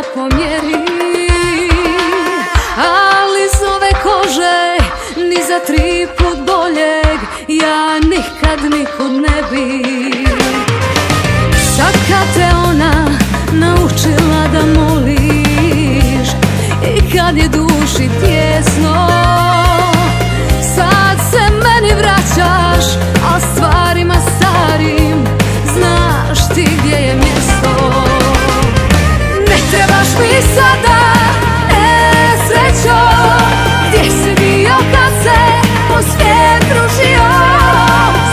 svima po mjeri, ali iz ove kože ni za 3 put boljeg ja nikad nikud ne bi. Sad kad te ona naučila da moliš i kad je duši tjesno, sad se meni vraćaš, a stvarima starim znaš ti gdje je mjesto. Ne trebaš mi sada, srećo, gdje si bio kad se po svijet pružio.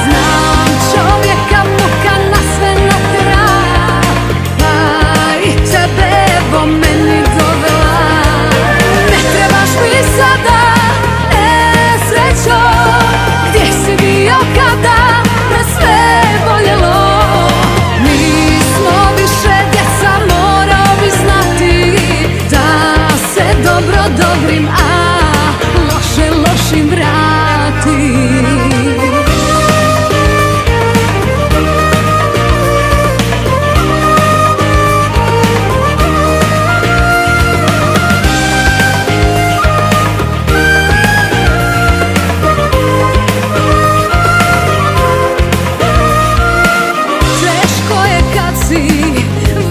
Znam čovjeka muka na sve natjera, pa i tebe evo meni dovela. Ne trebaš mi sada, srećo, gdje si bio kada me sve boljelo. Nismo više djeca, morao bi znati da se dobro dobrim, a loše lošim vrati.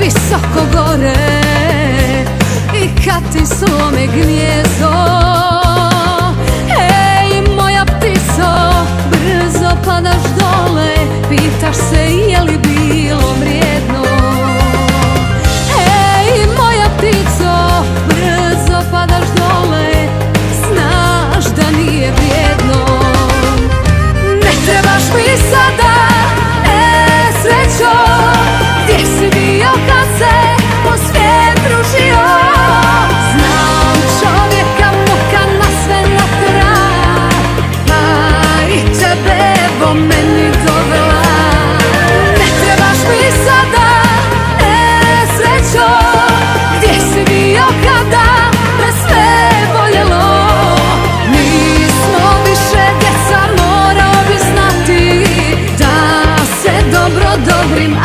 Visoko gore i kad ti slome gnijezdo, ej moja ptico, brzo padaš dole, pitaš se je li bilo vrijedno. Ej moja ptico, brzo padaš dole, znaš da nije vrijedno. Ne trebaš mi sada, srećo, gdje si bio kad se po svijet pružio. Znam čovjeka muka na sve natjera, pa i tebe evo meni dovela. Ne trebaš mi sada, srećo, gdje si bio kada me sve boljelo. Nismo više djeca, morao bi znati da se dobro dobrim,